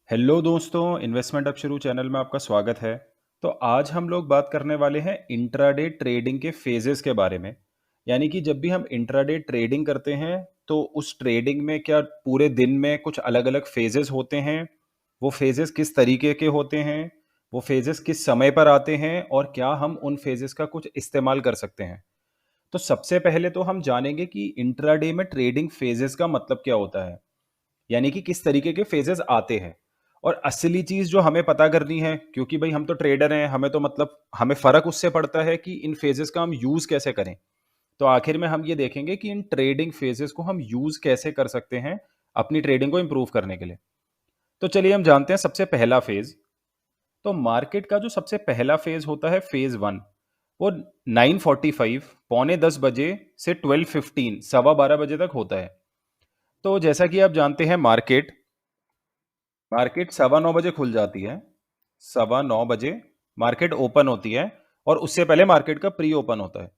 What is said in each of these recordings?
Hello दोस्तों, investment अक्षरू channel में आपका स्वागत है। तो आज हम लोग बात करने वाले हैं इंट्राडे ट्रेडिंग के फेजेस के बारे में। यानी कि जब भी हम इंट्राडे ट्रेडिंग करते हैं, तो उस ट्रेडिंग में क्या पूरे दिन में कुछ अलग-अलग फेजेस होते हैं? वो फेजेस किस तरीके के होते हैं? वो फेजेस किस समय पर आते हैं और क्या हम उन फेजेस का कुछ इस्तेमाल कर सकते हैं? तो सबसे पहले तो हम जानेंगे कि इंट्राडे में ट्रेडिंग फेजेस का मतलब क्या होता है? यानी कि किस तरीके के फेजेस आते हैं। और असली चीज जो हमें पता करनी है, क्योंकि भाई हम तो ट्रेडर हैं, हमें तो मतलब हमें फर्क उससे पड़ता है कि इन फेजेस का हम यूज कैसे करें। तो आखिर में हम ये देखेंगे कि इन ट्रेडिंग फेजेस को हम यूज कैसे कर सकते हैं अपनी ट्रेडिंग को इंप्रूव करने के लिए। तो चलिए हम जानते हैं सबसे पहला फेज। तो मार्केट का जो सबसे पहला फेज होता है, फेज वन, वो 9:45 9:45 से 12:15 12:15 बजे तक होता है। तो जैसा कि आप जानते हैं, मार्केट मार्केट 9:15 खुल जाती है। 9:15 मार्केट ओपन होती है और उससे पहले मार्केट का प्री ओपन होता है।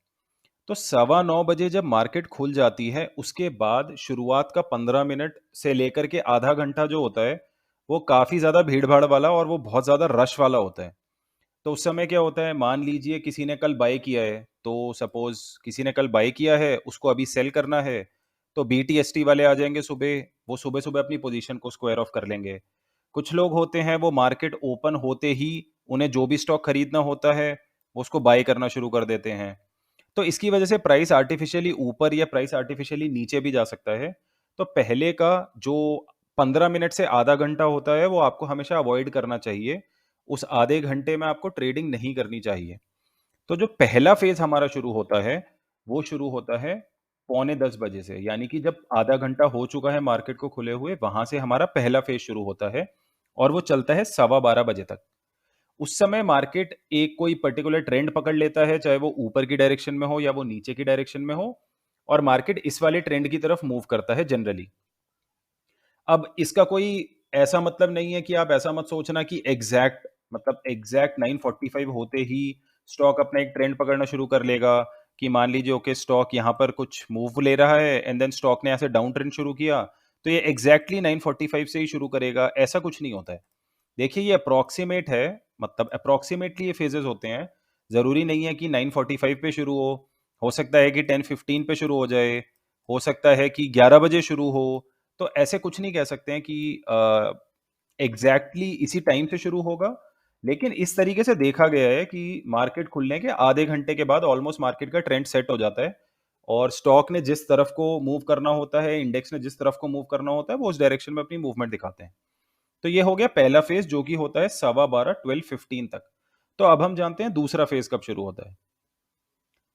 तो 9:15 जब मार्केट खुल जाती है, उसके बाद शुरुआत का 15 मिनट से लेकर के आधा घंटा जो होता है, वो काफ़ी ज़्यादा भीड़-भाड़ वाला और वो बहुत ज़्यादा रश वाला होता है। तो उस समय क्या होता है, मान लीजिए किसी ने कल बाय किया है, तो सपोज़ किसी ने कल बाय किया है, उसको अभी सेल करना है, तो बीटीएसटी वाले आ जाएँगे सुबह, वो सुबह-सुबह अपनी पोज़ीशन को स्क्वायर ऑफ कर लेंगे। कुछ लोग होते हैं, वो मार्केट ओपन होते ही उन्हें जो भी स्टॉक खरीदना होता है, वो उसको बाय करना शुरू कर देते हैं। तो इसकी वजह से प्राइस आर्टिफिशियली ऊपर या प्राइस आर्टिफिशियली नीचे भी जा सकता है। तो पहले का जो 15 मिनट से आधा घंटा होता है, वो आपको हमेशा अवॉइड करना चाहिए। उस आधे घंटे में आपको ट्रेडिंग नहीं करनी चाहिए। तो जो पहला फेज़ हमारा शुरू होता है, वो शुरू होता है पौने 10 बजे से। यानी कि जब आधा घंटा हो चुका है मार्केट को खुले हुए, वहाँ से हमारा पहला फेज़ शुरू होता है और वो चलता है सवा 12 बजे तक। उस समय मार्केट एक कोई पर्टिकुलर ट्रेंड पकड़ लेता है, चाहे वो ऊपर की डायरेक्शन में हो या वो नीचे की डायरेक्शन में हो, और मार्केट इस वाले ट्रेंड की तरफ मूव करता है जनरली। अब इसका कोई ऐसा मतलब नहीं है कि आप ऐसा मत सोचना कि एग्ज़ैक्ट 9:45 होते ही स्टॉक अपना एक ट्रेंड पकड़ना शुरू कर लेगा, कि मान लीजिए ओके, स्टॉक यहाँ पर कुछ मूव ले रहा है एंड देन स्टॉक ने ऐसे डाउन ट्रेंड शुरू किया, तो ये एग्ज़ैक्टली 9:45 से ही शुरू करेगा, ऐसा कुछ नहीं होता है। देखिए, ये अप्रॉक्सिमेट है, मतलब अप्रॉक्सिमेटली ये फेजेस होते हैं। ज़रूरी नहीं है कि 9:45 पे शुरू हो सकता है कि 10:15 पे शुरू हो जाए, हो सकता है कि 11 बजे शुरू हो। तो ऐसे कुछ नहीं कह सकते हैं कि एग्ज़ैक्टली इसी टाइम से शुरू होगा। लेकिन इस तरीके से देखा गया है कि मार्केट खुलने के आधे घंटे के बाद ऑलमोस्ट मार्केट का ट्रेंड सेट हो जाता है और स्टॉक ने जिस तरफ को मूव करना होता है, इंडेक्स ने जिस तरफ को मूव करना होता है, वो उस डायरेक्शन में अपनी मूवमेंट दिखाते हैं। तो ये हो गया पहला फेज, जो कि होता है सवा 12 12:15 तक। तो अब हम जानते हैं दूसरा फेज कब शुरू होता है।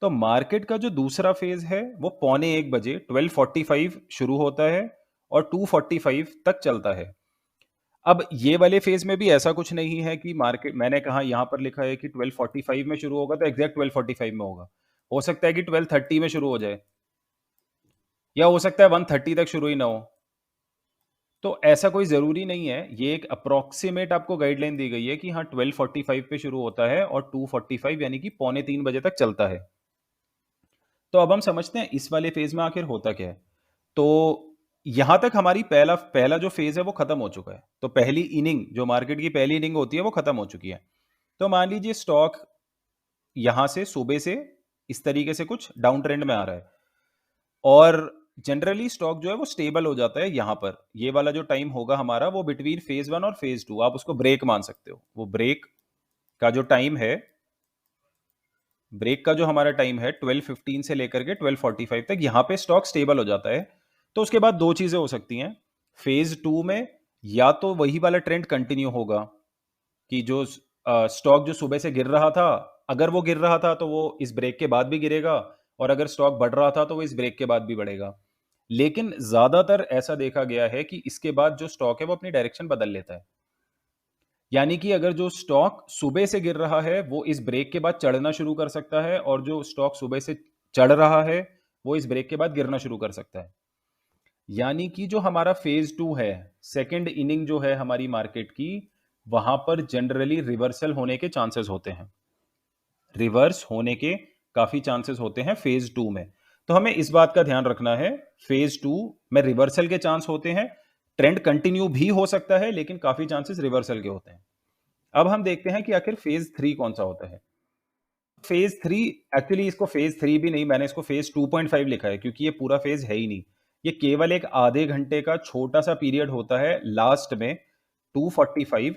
तो मार्केट का जो दूसरा फेज है, वो पौने 1 बजे 12:45 शुरू होता है और 2:45 तक चलता है। अब ये वाले फेज में भी ऐसा कुछ नहीं है कि मार्केट, मैंने कहा यहाँ पर लिखा है कि 12:45 में शुरू होगा तो एग्जैक्ट 12:45 में होगा। हो सकता है कि 12:30 में शुरू हो जाए, या हो सकता है 1:30 तक शुरू ही ना हो। तो ऐसा कोई ज़रूरी नहीं है, ये एक अप्रॉक्सिमेट आपको गाइडलाइन दी गई है कि हाँ, 12:45 पे शुरू होता है और 2:45 यानी कि पौने 3 बजे तक चलता है। तो अब हम समझते हैं इस वाले फ़ेज़ में आखिर होता क्या है। तो यहाँ तक हमारी पहला पहला जो फ़ेज़ है वो ख़त्म हो चुका है। तो पहली इनिंग, जो मार्केट की पहली इनिंग होती है, वो ख़त्म हो चुकी है। तो मान लीजिए स्टॉक यहाँ से सुबह से इस तरीके से कुछ डाउन ट्रेंड में आ रहा है और जनरली स्टॉक जो है वो स्टेबल हो जाता है यहाँ पर। ये वाला जो टाइम होगा हमारा, वो बिटवीन फेज वन और फेज टू, आप उसको ब्रेक मान सकते हो। वो ब्रेक का जो टाइम है, ब्रेक का जो हमारा टाइम है 12:15 से लेकर के 12:45 तक, यहाँ पे स्टॉक स्टेबल हो जाता है। तो उसके बाद दो चीजें हो सकती हैं। फेज टू में या तो वही वाला ट्रेंड कंटिन्यू होगा कि जो स्टॉक जो सुबह से गिर रहा था, अगर वो गिर रहा था तो वो इस ब्रेक के बाद भी गिरेगा, और अगर स्टॉक बढ़ रहा था तो वो इस ब्रेक के बाद भी बढ़ेगा। लेकिन ज्यादातर ऐसा देखा गया है कि इसके बाद जो स्टॉक है वो अपनी डायरेक्शन बदल लेता है। यानी कि अगर जो स्टॉक सुबह से गिर रहा है, वो इस ब्रेक के बाद चढ़ना शुरू कर सकता है, और जो स्टॉक सुबह से चढ़ रहा है, वो इस ब्रेक के बाद गिरना शुरू कर सकता है। यानी कि जो हमारा फेज टू है, सेकंड इनिंग जो है हमारी मार्केट की, वहां पर जनरली रिवर्सल होने के चांसेस होते हैं। रिवर्स होने के काफी चांसेस होते हैं फेज टू में। तो हमें इस बात का ध्यान रखना है, फेज टू में रिवर्सल के चांस होते हैं। ट्रेंड कंटिन्यू भी हो सकता है, लेकिन काफ़ी चांसेस रिवर्सल के होते हैं। अब हम देखते हैं कि आखिर फेज़ 3 कौन-सा होता है। फेज़ 3 एक्चुअली इसको फेज़ 3 भी नहीं, मैंने इसको फेज़ 2.5 लिखा है क्योंकि ये पूरा फेज़ है ही नहीं। ये केवल एक आधे घंटे का छोटा-सा पीरियड होता है लास्ट में 2:45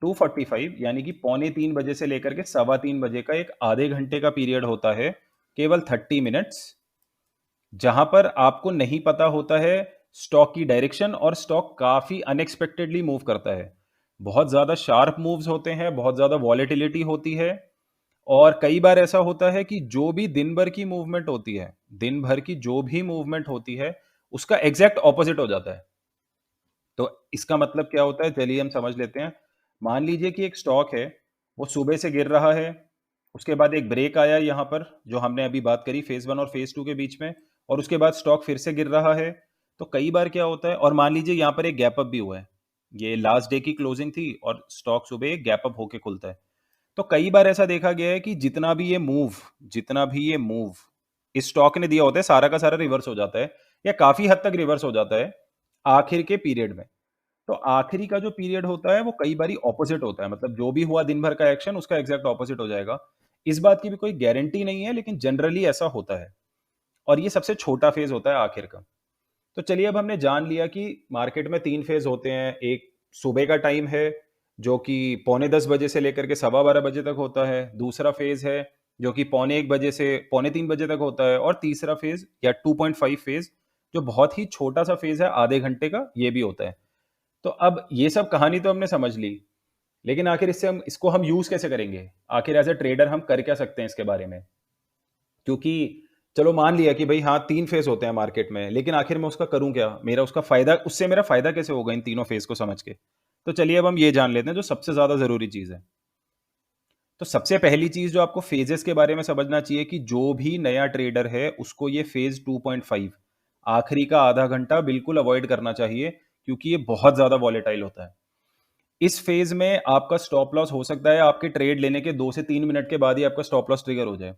2:45 यानी कि पौने 3 बजे से लेकर के सवा 3 बजे का एक आधे घंटे का पीरियड होता है, केवल 30 मिनट्स, जहां पर आपको नहीं पता होता है स्टॉक की डायरेक्शन और स्टॉक काफ़ी अनएक्सपेक्टेडली मूव करता है। बहुत ज़्यादा शार्प मूव्स होते हैं, बहुत ज़्यादा वॉलेटिलिटी होती है और कई बार ऐसा होता है कि जो भी दिन भर की मूवमेंट होती है, दिन भर की जो भी मूवमेंट होती है, उसका एग्ज़ैक्ट ऑपोज़िट हो जाता है। तो इसका मतलब क्या होता है, चलिए हम समझ लेते हैं। मान लीजिए कि एक स्टॉक है, वो सुबह से गिर रहा है, उसके बाद एक ब्रेक आया यहाँ पर, जो हमने अभी बात करी फ़ेज़ 1 और फ़ेज़ 2 के बीच में और उसके बाद स्टॉक फिर से गिर रहा है। तो कई बार क्या होता है और मान लीजिए यहाँ पर एक गैप अप भी हुआ है। ये लास्ट डे की क्लोजिंग थी और स्टॉक सुबह एक गैप अप होके खुलता है। तो कई बार ऐसा देखा गया है कि जितना भी ये मूव इस स्टॉक ने दिया होता है, सारा का सारा रिवर्स हो जाता है या काफ़ी हद तक रिवर्स हो जाता है, आखिर के पीरियड में। तो आखिरी का जो पीरियड होता है वो कई बारी ऑपोज़िट होता है, मतलब जो भी हुआ दिन भर का एक्शन उसका एग्ज़ैक्ट ऑपोज़िट हो जाएगा। इस बात की भी कोई गारंटी नहीं है, लेकिन जनरली ऐसा होता है और ये सबसे छोटा फ़ेज़ होता है आखिर का। तो चलिए अब हमने जान लिया कि मार्केट में 3 फ़ेज़ होते हैं। एक सुबह का टाइम है, जो कि पौने 10 बजे से लेकर के सवा 12 बजे तक होता है। दूसरा फ़ेज़ है, जो कि पौने 1 बजे से पौने 3 बजे तक होता है और तीसरा फ़ेज़ या 2.5 फ़ेज़, जो बहुत ही छोटा-सा फ़ेज़ है, आधे घंटे का, ये भी होता है। तो अब ये सब कहानी तो हमने समझ ली, लेकिन आखिर इसको हम यूज़ कैसे करेंगे? आखिर एज़ अ ट्रेडर हम कर क्या सकते हैं इसके बारे में? क्योंकि चलो मान लिया कि भई हाँ, 3 फ़ेज़ होते हैं मार्केट में, लेकिन आखिर मैं उसका करूँ क्या? मेरा फ़ायदा कैसे होगा इन तीनों फ़ेज़ को समझ के? तो चलिए अब हम ये जान लेते हैं जो सबसे ज़्यादा ज़रूरी चीज़ है। तो सबसे पहली चीज़ जो आपको फ़ेज़ेस के बारे में समझना चाहिए कि जो भी नया ट्रेडर है, उसको ये फ़ेज़ 2.5 आखिरी का आधा घंटा बिल्कुल अवॉइड करना चाहिए, क्योंकि ये बहुत ज़्यादा वॉलेटाइल होता है। इस फ़ेज़ में आपका स्टॉप लॉस हो सकता है आपके ट्रेड लेने के 2 से 3 मिनट के बाद ही आपका स्टॉप लॉस ट्रिगर हो जाए।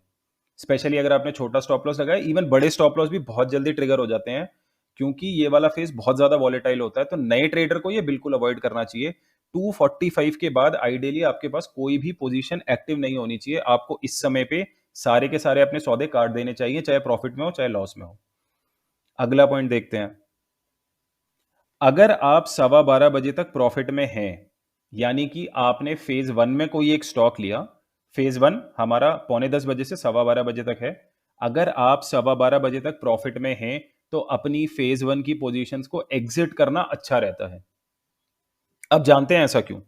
स्पेशली अगर आपने छोटा स्टॉप लॉस लगाया, इवन बड़े स्टॉप लॉस भी बहुत जल्दी ट्रिगर हो जाते हैं, क्योंकि ये वाला फेज़ बहुत ज़्यादा वॉलेटाइल होता है, तो नए ट्रेडर को ये बिल्कुल अवॉइड करना चाहिए। 245 के बाद आइडियली आपके पास कोई भी पोज़ीशन एक्टिव नहीं होनी चाहिए। आपको इस समय पे सारे के सारे अपने सौदे काट देने चाहिए, चाहे प्रॉफिट में हो, चाहे लॉस में हो। अगला पॉइंट देखते हैं। अगर आप सवा 12 बजे तक प्रॉफिट में हैं, यानी कि आपने फेज़ 1 में कोई एक स्टॉक लिया, फेज़ 1 हमारा पौने 10 बजे से सवा 12 बजे तक है। अगर आप सवा 12 बजे तक प्रॉफिट में हैं, तो अपनी फेज़ 1 की पोज़ीशंस को एग्ज़िट करना अच्छा रहता है। अब जानते हैं ऐसा क्यों?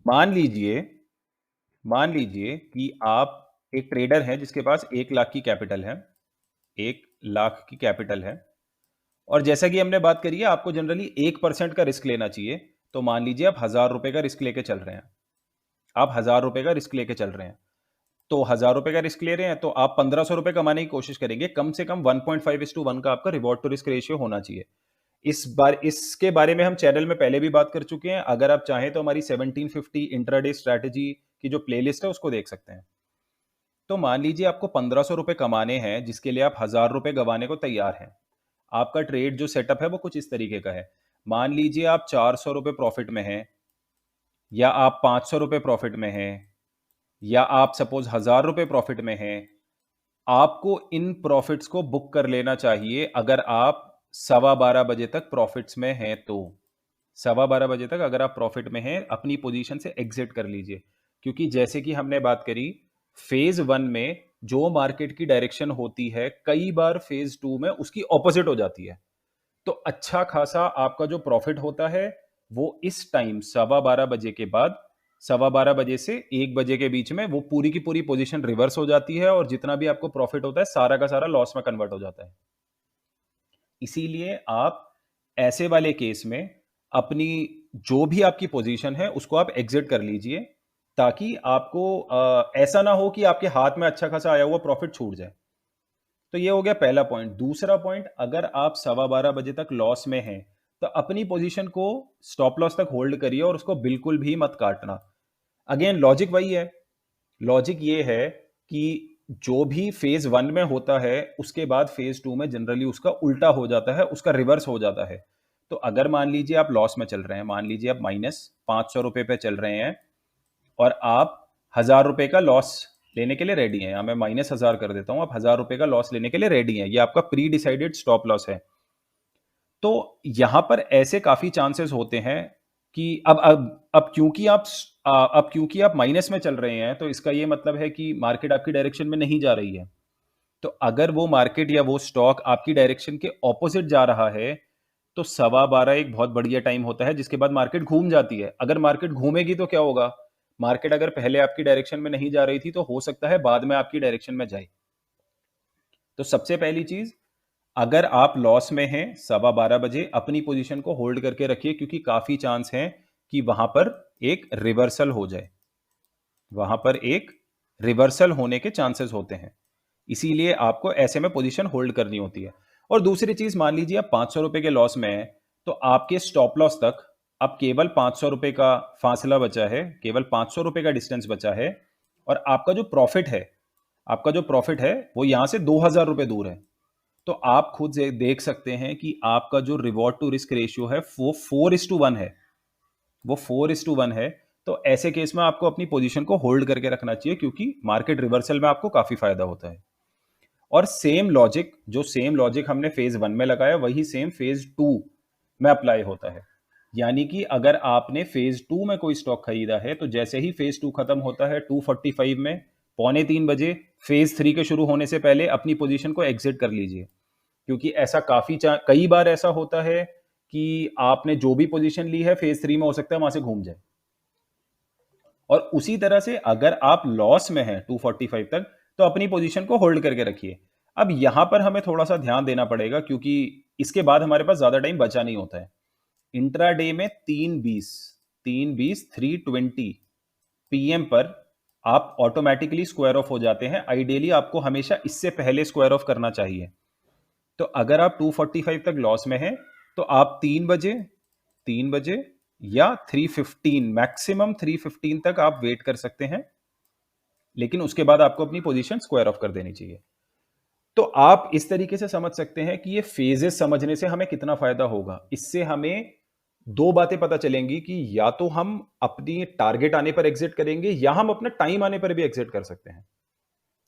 मान लीजिए मान लीजिए कि आप एक ट्रेडर हैं जिसके पास 1 लाख की कैपिटल है, 1 लाख की कैपिटल है। और जैसा कि हमने बात करी है, आपको जनरली 1% का रिस्क लेना चाहिए। तो मान लीजिए आप ₹1000 का रिस्क लेके चल रहे हैं। आप ₹1000 का रिस्क लेके चल रहे हैं। तो ₹1000 का रिस्क ले रहे हैं, तो आप ₹1500 कमाने की कोशिश करेंगे। कम से कम 1.5:1 का आपका रिवॉर्ड टू रिस्क रेशियो होना चाहिए। इसके बारे में हम चैनल में पहले भी बात कर चुके हैं। अगर आप चाहें तो हमारी 1750 इंट्राडे स्ट्रैटेजी की जो प्लेलिस्ट है, उसको देख सकते हैं। तो मान लीजिए आपको ₹1500 कमाने हैं, जिसके लिए आप ₹1000 गँवाने को तैयार हैं। आपका ट्रेड जो सेटअप है वो कुछ इस तरीके का है। मान लीजिए आप ₹400 प्रॉफिट में हैं या आप ₹500 प्रॉफिट में हैं या आप सपोज़ ₹1000 प्रॉफिट में हैं। आपको इन प्रॉफिट्स को बुक कर लेना चाहिए अगर आप सवा 12 बजे तक प्रॉफिट्स में हैं तो। सवा 12 बजे तक अगर आप प्रॉफिट में हैं, अपनी पोज़ीशन से एग्ज़िट कर लीजिए। क्योंकि जैसे कि हमने बात करी, फ़ेज़ 1 में जो मार्केट की डायरेक्शन होती है, कई बार फ़ेज़ 2 में उसकी ऑपोज़िट हो जाती है। तो अच्छा खासा आपका जो प्रॉफिट होता है, वो इस टाइम सवा 12 बजे के बाद, सवा 12 बजे से 1 बजे के बीच में वो पूरी की पूरी पोज़ीशन रिवर्स हो जाती है और जितना भी आपको प्रॉफिट होता है, सारा का सारा लॉस में कन्वर्ट हो जाता है। इसीलिए आप ऐसे वाले केस में अपनी जो भी आपकी पोज़ीशन है, उसको आप एग्ज़िट कर लीजिए, ताकि आपको ऐसा ना हो कि आपके हाथ में अच्छा खासा आया हुआ प्रॉफिट छूट जाए। तो ये हो गया पहला पॉइंट। दूसरा पॉइंट, अगर आप सवा 12 बजे तक लॉस में हैं, तो अपनी पोजीशन को स्टॉप लॉस तक होल्ड करिए और उसको बिल्कुल भी मत काटना। अगेन लॉजिक वही है। लॉजिक ये है कि जो भी फेज़ 1 में होता है, उसके बाद फेज़ 2 में जनरली उसका उल्टा हो जाता है, उसका रिवर्स हो जाता है। तो अगर मान लीजिए आप लॉस में चल रहे हैं, मान लीजिए आप -500 रुपये पे चल रहे हैं और आप 1000 रुपये का लॉस लेने के लिए रेडी हैं, यहाँ मैं -1000 कर देता हूँ, आप 1000 रुपये का लॉस लेने के लिए रेडी हैं, ये आपका प्री डिसाइडेड स्टॉप लॉस है। तो यहाँ पर ऐसे काफ़ी चांसेस होते हैं कि अब क्योंकि आप माइनस में चल रहे हैं, तो इसका ये मतलब है कि मार्केट आपकी डायरेक्शन में नहीं जा रही है। तो अगर वो मार्केट या वो स्टॉक आपकी डायरेक्शन के ऑपोजिट जा रहा है, तो 12:15 एक बहुत बढ़िया टाइम होता है, जिसके बाद मार्केट घूम जाती है। अगर मार्केट घूमेगी तो क्या होगा? मार्केट अगर पहले आपकी डायरेक्शन में नहीं जा रही थी, तो हो सकता है बाद में आपकी डायरेक्शन में जाए। तो सबसे पहली चीज़, अगर आप लॉस में हैं 12:15 बजे, अपनी पोजीशन को होल्ड करके रखिए, क्योंकि काफ़ी चांस है कि वहाँ पर एक रिवर्सल हो जाए। वहाँ पर एक रिवर्सल होने के चांसेस होते हैं। इसीलिए आपको ऐसे में पोजीशन होल्ड करनी होती है। और दूसरी चीज़, मान लीजिए आप 500 रुपए के लॉस में हैं, तो आपके स्टॉप लॉस तक अब केवल 500 रुपए का फासला बचा है, केवल 500 रुपए का डिस्टेंस बचा है और आपका जो प्रॉफिट है, वो यहाँ से 2000 रुपए दूर है। तो आप खुद से देख सकते हैं कि आपका जो रिवॉर्ड टू रिस्क रेशियो है, वो 4:1 है। वो 4:1 है। तो ऐसे केस में आपको अपनी पोजीशन को होल्ड करके रखना चाहिए, क्योंकि मार्केट रिवर्सल में आपको काफ़ी फ़ायदा होता है। और सेम लॉजिक हमने फेज़ 1 में लगाया, वही सेम फेज़ 2 में अप्लाई होता है। यानी कि अगर आपने फेज़ 2 में कोई स्टॉक खरीदा है, तो जैसे ही फेज़ 2 खत्म होता है 2:45 में, 2:45 बजे फेज़ 3 के शुरू होने से पहले अपनी पोजीशन को एग्ज़िट कर लीजिए। क्योंकि ऐसा कई बार ऐसा होता है कि आपने जो भी पोजीशन ली है फेज़ 3 में, हो सकता है वहाँ से घूम जाए। और उसी तरह से अगर आप लॉस में हैं 245 तक, तो अपनी पोजीशन को होल्ड करके रखिए। अब यहां पर हमें थोड़ा सा ध्यान देना पड़ेगा, क्योंकि इसके बाद हमारे पास ज्यादा टाइम बचा नहीं होता है। इंट्राडे में 3:20 3:20 पीएम पर आप ऑटोमेटिकली स्क्वायर ऑफ हो जाते हैं। आइडियली आपको हमेशा इससे पहले स्क्वायर ऑफ करना चाहिए। तो अगर आप 245 तक लॉस में हैं, तो आप 3 बजे या 3:15, मैक्सिमम 3:15 तक आप वेट कर सकते हैं, लेकिन उसके बाद आपको अपनी पोजीशन स्क्वायर ऑफ कर देनी चाहिए। तो आप इस तरीके से समझ सकते हैं कि ये फेजेस समझने से हमें कितना फायदा होगा। इससे हमें दो बातें पता चलेंगी कि या तो हम अपनी टारगेट आने पर एग्जिट करेंगे, या हम अपना टाइम आने पर भी एग्जिट कर सकते हैं।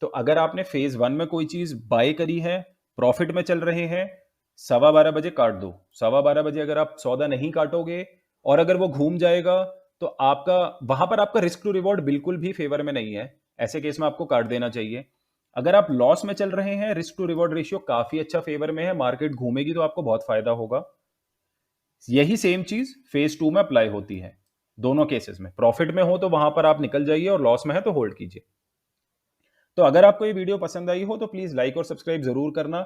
तो अगर आपने फेज 1 में कोई चीज बाय करी है, प्रॉफिट में चल रहे हैं, 12:15 बजे काट दो। 12:15 बजे अगर आप सौदा नहीं काटोगे और अगर वो घूम जाएगा, तो आपका वहां पर आपका रिस्क टू रिवॉर्ड बिल्कुल भी फेवर में नहीं है। ऐसे केस में आपको काट देना चाहिए। अगर आप लॉस में चल रहे हैं, रिस्क टू रिवॉर्ड रेशियो काफी अच्छा फेवर में है, मार्केट घूमेगी तो आपको बहुत फायदा होगा। यही सेम चीज फेज 2 में अप्लाई होती है। दोनों केसेस में प्रॉफिट में हो तो वहां पर आप निकल जाइए, और लॉस में है तो होल्ड कीजिए। तो अगर आपको ये वीडियो पसंद आई हो, तो प्लीज लाइक और सब्सक्राइब जरूर करना।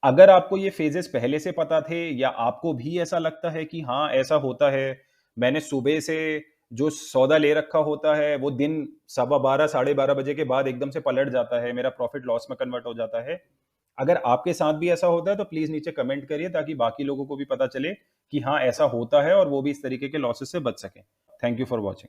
अगर आपको ये फेजेस पहले से पता थे, या आपको भी ऐसा लगता है कि हाँ ऐसा होता है, मैंने सुबह से जो सौदा ले रखा होता है वो दिन 12:15 12:30 बजे के बाद एकदम से पलट जाता है, मेरा प्रॉफिट लॉस में कन्वर्ट हो जाता है। अगर आपके साथ भी ऐसा होता है, तो प्लीज नीचे कमेंट करिए, ताकि बाकी लोगों को भी पता चले कि हाँ ऐसा होता है और वो भी इस तरीके के लॉसेस से बच सकें। Thank you for watching.